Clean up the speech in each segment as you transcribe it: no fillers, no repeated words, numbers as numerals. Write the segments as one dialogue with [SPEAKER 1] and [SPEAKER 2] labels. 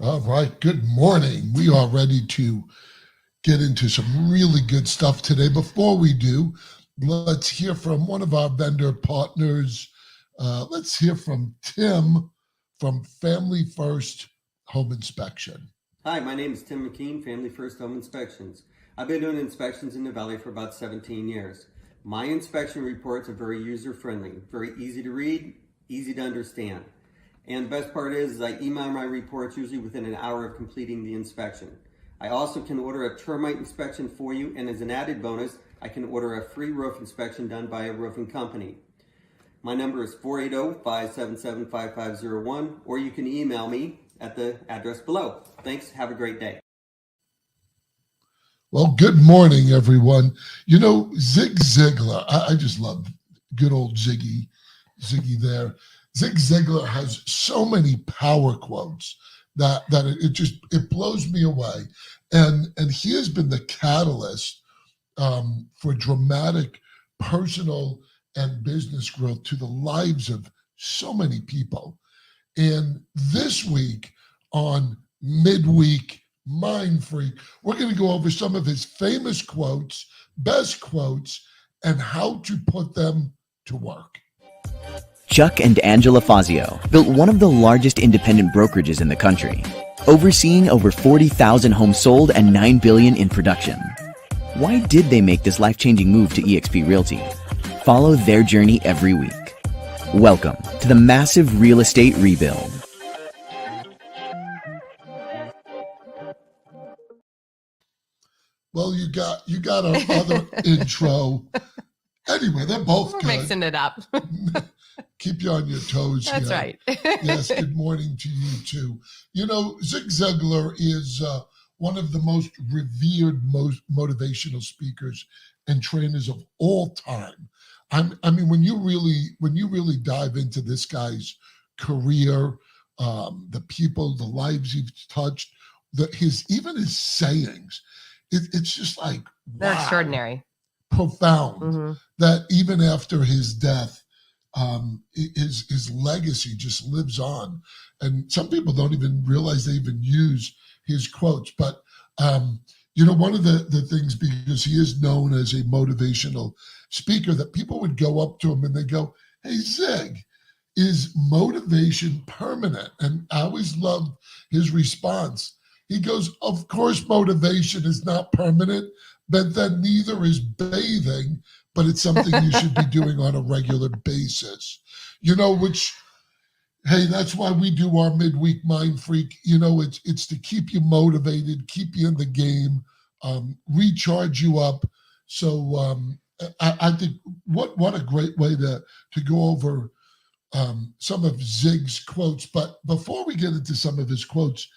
[SPEAKER 1] All right, good morning. We are ready to get into some really good stuff today. Before we do, let's hear from one of our vendor partners. Let's hear from Tim from Family First Home Inspection.
[SPEAKER 2] Hi, my name is Tim McKean, Family First Home Inspections. I've been doing inspections in the Valley for about 17 years. My inspection reports are very user-friendly, very easy to read, easy to understand. And the best part is I email my reports usually within an hour of completing the inspection. I also can order a termite inspection for you, and as an added bonus, I can order a free roof inspection done by a roofing company. My number is 480-577-5501, or you can email me at the address below. Thanks. Have a great day.
[SPEAKER 1] Well, good morning, everyone. You know, Zig Ziglar, I just love good old Ziggy there. Zig Ziglar has so many power quotes that it blows me away. And he has been the catalyst for dramatic personal and business growth to the lives of so many people. And this week on MidWeek MinFreak, we're going to go over some of his famous quotes, best quotes, and how to put them to work.
[SPEAKER 3] Chuck and Angela Fazio built one of the largest independent brokerages in the country, overseeing over 40,000 homes sold and $9 billion in production. Why did they make this life-changing move to eXp Realty? Follow their journey every week. Welcome to the massive real estate rebuild.
[SPEAKER 1] Well, you got our other intro. Anyway, they're both
[SPEAKER 4] We're
[SPEAKER 1] good.
[SPEAKER 4] mixing it up.
[SPEAKER 1] Keep you on your toes.
[SPEAKER 4] That's
[SPEAKER 1] here.
[SPEAKER 4] right.
[SPEAKER 1] Yes, good morning to you too. You know, Zig Ziglar is one of the most revered, most motivational speakers and trainers of all time. I mean, when you really dive into this guy's career, the people, the lives he's touched, his sayings, it's just like
[SPEAKER 4] They're
[SPEAKER 1] wow,
[SPEAKER 4] extraordinary.
[SPEAKER 1] profound.
[SPEAKER 4] Mm-hmm.
[SPEAKER 1] That even after his death, his legacy just lives on, and some people don't even realize they even use his quotes. But you know, one of the things, because he is known as a motivational speaker, that people would go up to him and they go, "Hey, Zig, is motivation permanent?" And I always loved his response. He goes, "Of course, motivation is not permanent, but then neither is bathing, but it's something you should be doing on a regular basis." You know, which, hey, that's why we do our midweek MinFreak. You know, it's to keep you motivated, keep you in the game, recharge you up. So I think what a great way to go over some of Zig's quotes. But before we get into some of his quotes,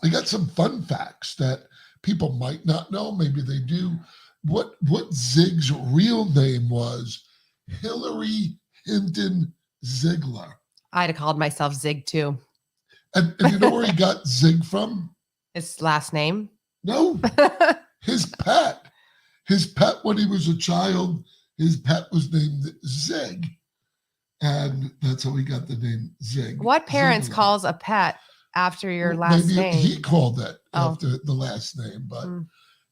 [SPEAKER 1] I got some fun facts that people might not know. Maybe they do. What Zig's real name was? Hillary Hinton Ziglar.
[SPEAKER 4] I'd have called myself Zig too.
[SPEAKER 1] And you know where he got Zig from?
[SPEAKER 4] His last name?
[SPEAKER 1] No, his pet. His pet when he was a child, his pet was named Zig. And that's how he got the name Zig.
[SPEAKER 4] What parents
[SPEAKER 1] Ziglar.
[SPEAKER 4] calls a pet after your last
[SPEAKER 1] Maybe
[SPEAKER 4] name?
[SPEAKER 1] he called it after the last name, but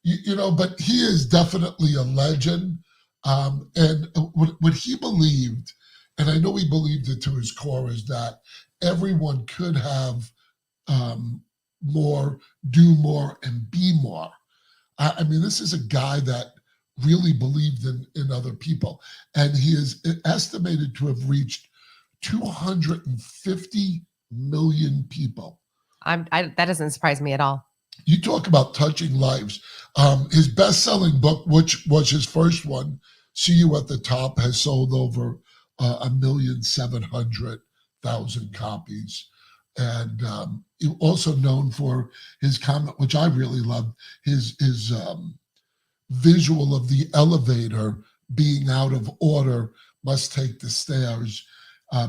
[SPEAKER 1] you know, but he is definitely a legend. And what he believed, and I know he believed it to his core, is that everyone could have more, do more, and be more. I mean, this is a guy that really believed in other people, and he is estimated to have reached 250 million people.
[SPEAKER 4] That doesn't surprise me at all.
[SPEAKER 1] You talk about touching lives. His best-selling book, which was his first one, See You at the Top, has sold over 1,700,000 copies. And he also known for his comment, which I really loved, his visual of the elevator being out of order, must take the stairs,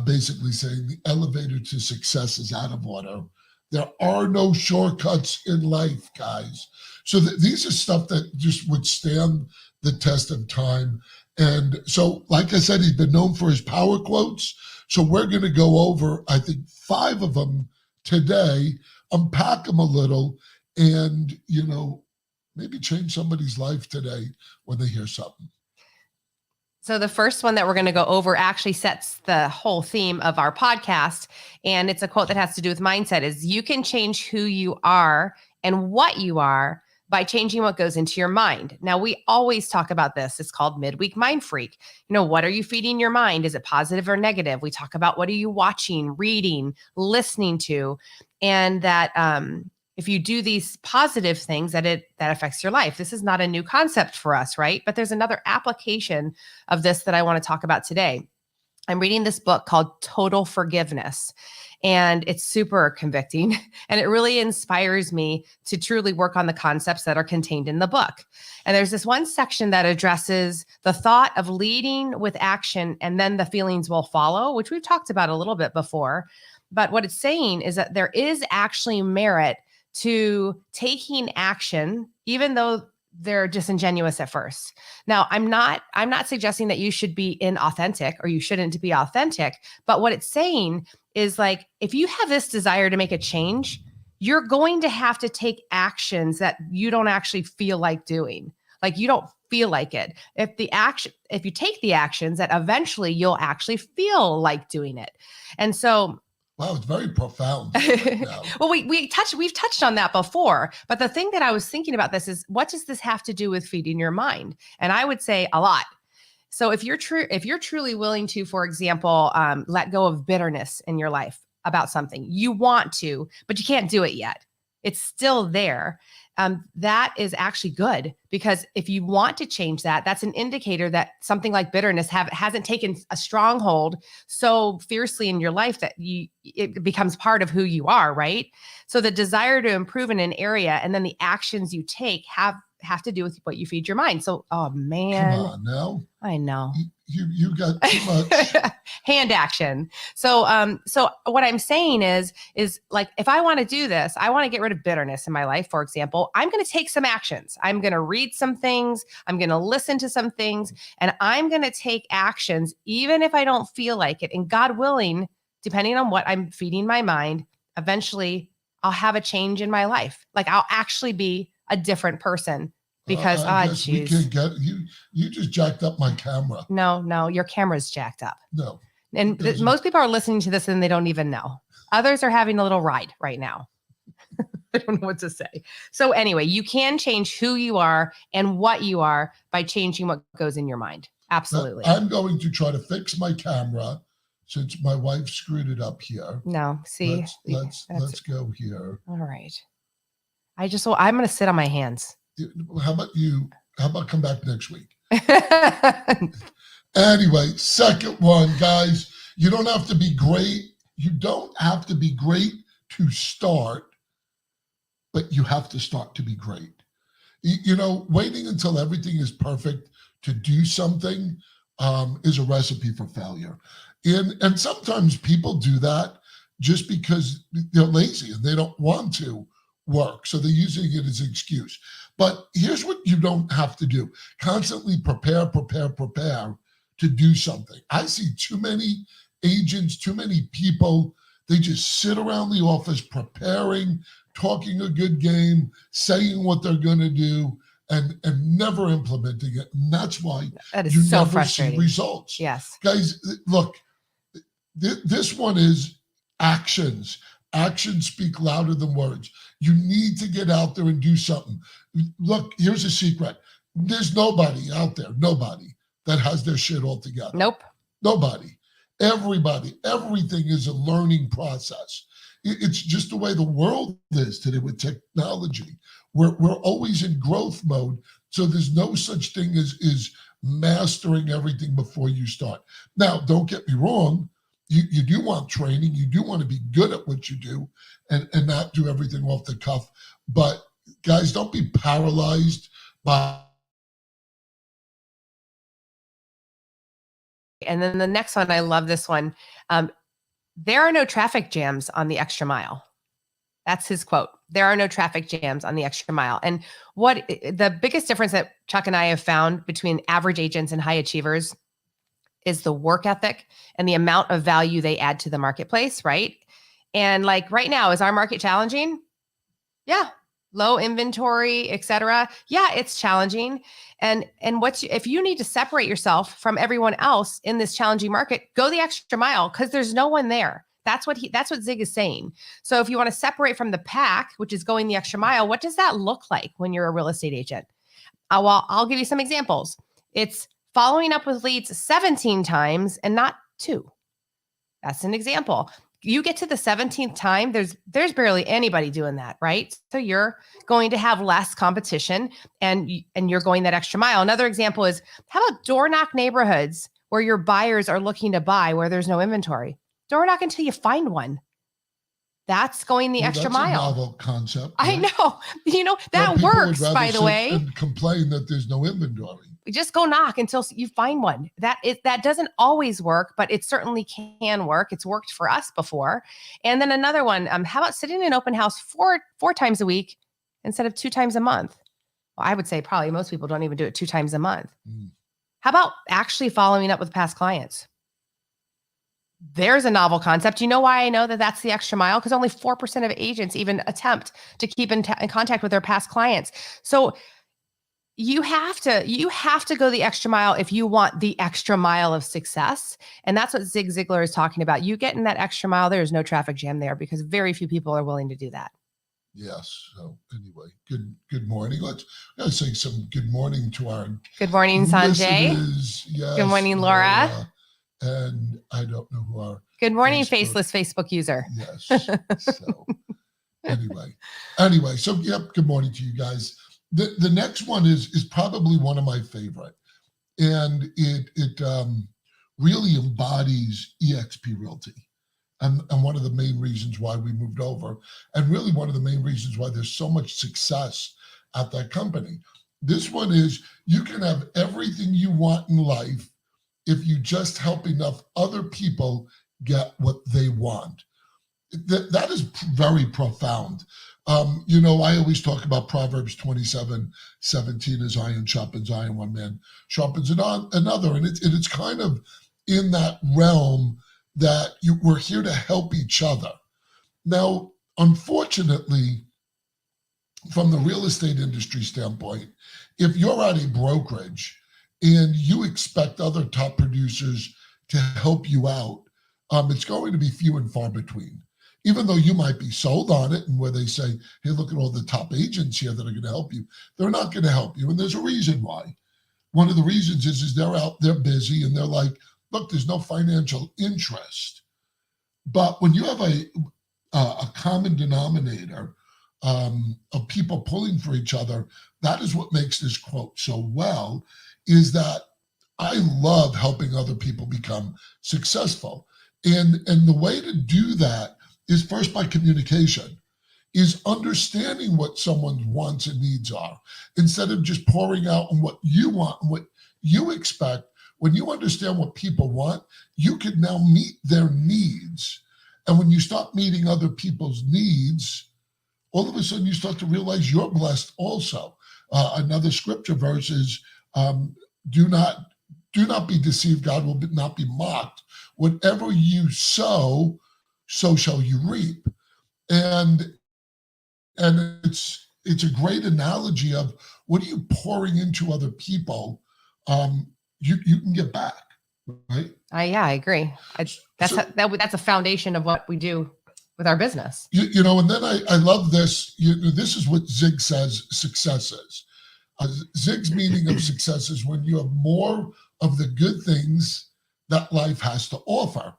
[SPEAKER 1] basically saying the elevator to success is out of order. There are no shortcuts in life, guys. So these are stuff that just would stand the test of time. And so, like I said, he's been known for his power quotes. So we're going to go over, I think, 5 of them today, unpack them a little, and, maybe change somebody's life today when they hear something.
[SPEAKER 4] So the first one that we're going to go over actually sets the whole theme of our podcast. And it's a quote that has to do with mindset is you can change who you are and what you are by changing what goes into your mind. Now, we always talk about this. It's called MidWeek MinFreak. What are you feeding your mind? Is it positive or negative? We talk about what are you watching, reading, listening to, and that if you do these positive things, that affects your life. This is not a new concept for us, right? But there's another application of this that I want to talk about today. I'm reading this book called Total Forgiveness, and it's super convicting, and it really inspires me to truly work on the concepts that are contained in the book. And there's this one section that addresses the thought of leading with action, and then the feelings will follow, which we've talked about a little bit before. But what it's saying is that there is actually merit to taking action, even though they're disingenuous at first. Now, I'm not suggesting that you should be inauthentic or you shouldn't be authentic, but what it's saying is like, if you have this desire to make a change, you're going to have to take actions that you don't actually feel like doing. Like you don't feel like it. If you take the actions, that eventually you'll actually feel like doing it. And so
[SPEAKER 1] wow, it's very profound.
[SPEAKER 4] Well, we've touched on that before, but the thing that I was thinking about this is, what does this have to do with feeding your mind? And I would say a lot. So if you're truly willing to, for example, let go of bitterness in your life about something, you want to, but you can't do it yet. It's still there. That is actually good, because if you want to change that, that's an indicator that something like bitterness hasn't taken a stronghold so fiercely in your life that it becomes part of who you are, right? So the desire to improve in an area and then the actions you take have to do with what you feed your mind. So, oh man,
[SPEAKER 1] come on now.
[SPEAKER 4] I know.
[SPEAKER 1] You got too much
[SPEAKER 4] hand action. So what I'm saying is like, if I want to do this, I want to get rid of bitterness in my life, for example, I'm going to take some actions. I'm going to read some things. I'm going to listen to some things, and I'm going to take actions, even if I don't feel like it. And God willing, depending on what I'm feeding my mind, eventually I'll have a change in my life. Like I'll actually be a different person. Because
[SPEAKER 1] we can get you just jacked up my camera.
[SPEAKER 4] No, your camera's jacked up.
[SPEAKER 1] No.
[SPEAKER 4] And most people are listening to this and they don't even know. Others are having a little ride right now. I don't know what to say. So anyway, you can change who you are and what you are by changing what goes in your mind. Absolutely.
[SPEAKER 1] I'm going to try to fix my camera since my wife screwed it up here.
[SPEAKER 4] No, see.
[SPEAKER 1] Let's go here.
[SPEAKER 4] All right. I'm going to sit on my hands.
[SPEAKER 1] How about come back next week? Anyway, second one, guys, you don't have to be great. You don't have to be great to start, but you have to start to be great. Waiting until everything is perfect to do something is a recipe for failure. And sometimes people do that just because they're lazy and they don't want to work. So they're using it as an excuse. But here's what you don't have to do. Constantly prepare to do something. I see too many agents, too many people, they just sit around the office preparing, talking a good game, saying what they're going to do, and never implementing it. And that's why
[SPEAKER 4] that is
[SPEAKER 1] you
[SPEAKER 4] so
[SPEAKER 1] never
[SPEAKER 4] frustrating.
[SPEAKER 1] see results.
[SPEAKER 4] Yes.
[SPEAKER 1] Guys, look, this one is actions. Actions speak louder than words. You need to get out there and do something. Look, here's a secret. There's nobody out there, that has their shit all together.
[SPEAKER 4] Nope.
[SPEAKER 1] Nobody. Everybody. Everything is a learning process. It's just the way the world is today with technology. We're always in growth mode. So there's no such thing as mastering everything before you start. Now, don't get me wrong. You do want training. You do want to be good at what you do and not do everything off the cuff. But guys, don't be paralyzed by.
[SPEAKER 4] And then the next one, I love this one. There are no traffic jams on the extra mile. That's his quote. There are no traffic jams on the extra mile. And what the biggest difference that Chuck and I have found between average agents and high achievers is the work ethic and the amount of value they add to the marketplace, right? And like right now, is our market challenging? Yeah. Low inventory, et cetera. Yeah, it's challenging. And if you need to separate yourself from everyone else in this challenging market, go the extra mile because there's no one there. That's what Zig is saying. So if you want to separate from the pack, which is going the extra mile, what does that look like when you're a real estate agent? Well, I'll give you some examples. It's following up with leads 17 times and not 2. That's an example. You get to the 17th time, there's barely anybody doing that, right? So you're going to have less competition and you're going that extra mile. Another example is, how about door knock neighborhoods where your buyers are looking to buy where there's no inventory? Door knock until you find one. That's going the extra mile.
[SPEAKER 1] That's a novel concept.
[SPEAKER 4] Right? I know. That
[SPEAKER 1] people
[SPEAKER 4] works,
[SPEAKER 1] would rather
[SPEAKER 4] by the way.
[SPEAKER 1] And complain that there's no inventory.
[SPEAKER 4] Just go knock until you find one. That doesn't always work, but it certainly can work. It's worked for us before. And then another one, how about sitting in an open house four times a week instead of 2 times a month? Well, I would say probably most people don't even do it 2 times a month. How about actually following up with past clients? There's a novel concept. You know why I know that that's the extra mile? Because only 4% of agents even attempt to keep in contact with their past clients. So you have to go the extra mile if you want the extra mile of success. And that's what Zig Ziglar is talking about. You get in that extra mile, there is no traffic jam there because very few people are willing to do that.
[SPEAKER 1] Yes. So anyway, good morning. Let's say some good morning to our
[SPEAKER 4] good morning, Sanjay.
[SPEAKER 1] Yes,
[SPEAKER 4] good morning, Laura.
[SPEAKER 1] And I don't know who our
[SPEAKER 4] good morning, faceless Facebook user.
[SPEAKER 1] Yes. So anyway, so yep, good morning to you guys. The next one is probably one of my favorite, and it really embodies eXp Realty, and one of the main reasons why we moved over, and really one of the main reasons why there's so much success at that company. This one is, you can have everything you want in life if you just help enough other people get what they want. That is very profound. I always talk about Proverbs 27:17, as iron sharpens iron, one man sharpens another. And it's kind of in that realm that we're here to help each other. Now, unfortunately, from the real estate industry standpoint, if you're at a brokerage and you expect other top producers to help you out, it's going to be few and far between. Even though you might be sold on it, and where they say, hey, look at all the top agents here that are going to help you, they're not going to help you. And there's a reason why. One of the reasons is they're busy, and they're like, look, there's no financial interest. But when you have a common denominator of people pulling for each other, that is what makes this quote so well, is that I love helping other people become successful. And the way to do that is first by communication, is understanding what someone's wants and needs are, instead of just pouring out on what you want and what you expect. When you understand what people want, you can now meet their needs. And when you start meeting other people's needs, all of a sudden you start to realize you're blessed also. Another scripture verse is, do not be deceived, God will not be mocked. Whatever you sow, so shall you reap. And it's a great analogy of, what are you pouring into other people, you can get back, right?
[SPEAKER 4] Yeah, I agree. That's a foundation of what we do with our business.
[SPEAKER 1] And then I love this. This is what Zig says success is. Zig's meaning of success is when you have more of the good things that life has to offer.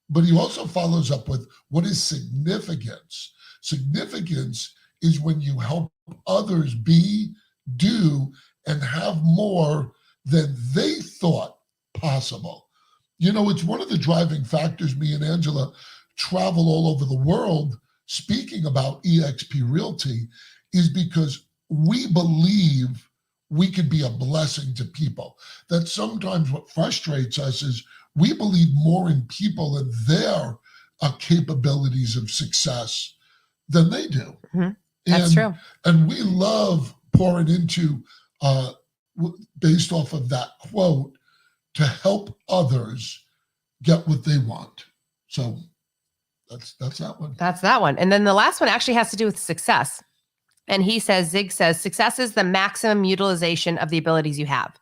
[SPEAKER 1] But he also follows up with, what is significance? Significance is when you help others be, do, and have more than they thought possible. It's one of the driving factors. Me and Angela travel all over the world speaking about eXp Realty, is because we believe we could be a blessing to people. That sometimes what frustrates us is we believe more in people and their capabilities of success than they do.
[SPEAKER 4] Mm-hmm. That's true.
[SPEAKER 1] And we love pouring into, based off of that quote, to help others get what they want. So That's that one.
[SPEAKER 4] That's that one. And then the last one actually has to do with success. And Zig says, success is the maximum utilization of the abilities you have.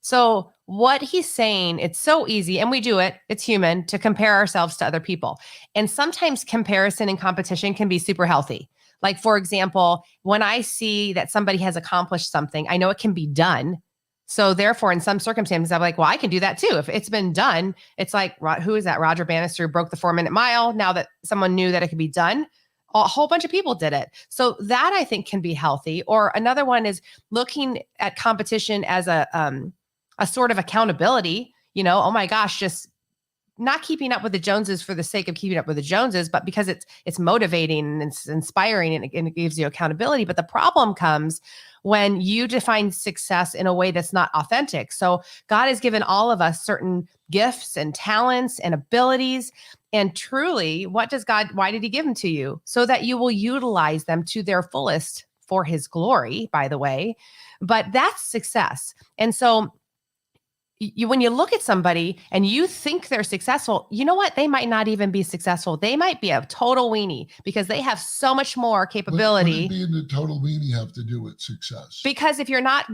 [SPEAKER 4] So what he's saying, it's so easy, and we do it, it's human, to compare ourselves to other people. And sometimes comparison and competition can be super healthy. Like, for example, when I see that somebody has accomplished something, I know it can be done. So therefore, in some circumstances, I'm like, well, I can do that too. If it's been done, it's like, who is that? Roger Bannister broke the 4-minute mile. Now that someone knew that it could be done, a whole bunch of people did it. So that, I think, can be healthy. Or another one is looking at competition as a sort of accountability. Oh my gosh, just not keeping up with the Joneses for the sake of keeping up with the Joneses, but because it's motivating and it's inspiring and it gives you accountability. But the problem comes when you define success in a way that's not authentic. So God has given all of us certain gifts and talents and abilities. And truly, why did he give them to you? So that you will utilize them to their fullest for his glory, by the way. But that's success. And so when you look at somebody and you think they're successful, you know what? They might not even be successful. They might be a total weenie because they have so much more capability.
[SPEAKER 1] What does being a total weenie have to do with success?
[SPEAKER 4] Because if you're not,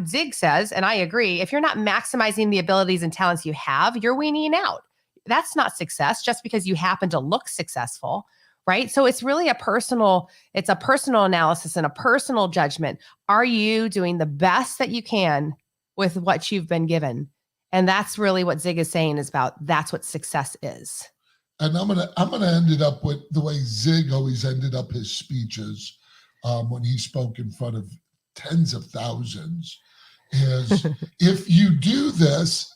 [SPEAKER 4] Zig says, and I agree, if you're not maximizing the abilities and talents you have, you're weaning out. That's not success just because you happen to look successful, right? So it's really a personal analysis and a personal judgment. Are you doing the best that you can with what you've been given? And that's really what Zig is saying is about. That's what success is.
[SPEAKER 1] And I'm gonna end it up with the way Zig always ended up his speeches when he spoke in front of tens of thousands is if you do this,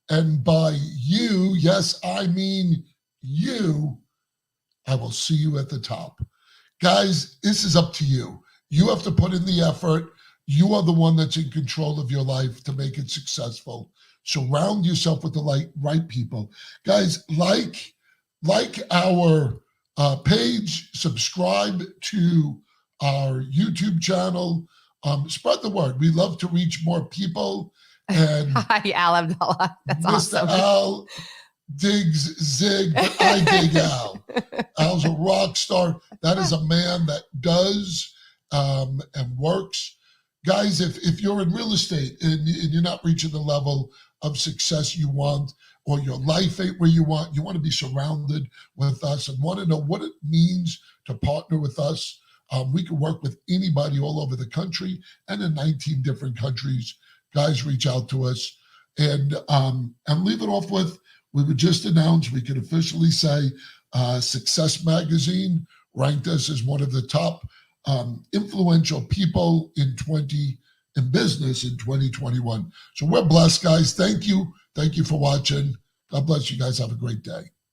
[SPEAKER 1] and by you, yes, I mean you, I will see you at the top. Guys, this is up to you. You have to put in the effort. You are the one that's in control of your life to make it successful. Surround yourself with the right people. Guys, like our page, subscribe to our YouTube channel. Spread the word. We love to reach more people. And
[SPEAKER 4] Hi, Al Abdullah. That's
[SPEAKER 1] Mr.
[SPEAKER 4] awesome.
[SPEAKER 1] Al digs Zig, but I dig Al. Al's a rock star. That is a man that does and works. Guys, if you're in real estate and you're not reaching the level of success you want, or your life ain't where you want to be surrounded with us and want to know what it means to partner with us. We can work with anybody all over the country and in 19 different countries. Guys, reach out to us and leave it off with, we would just announce, we could officially say Success Magazine ranked us as one of the top influential people in business in 2021. So we're blessed, guys. Thank you for watching. God bless you guys. Have a great day.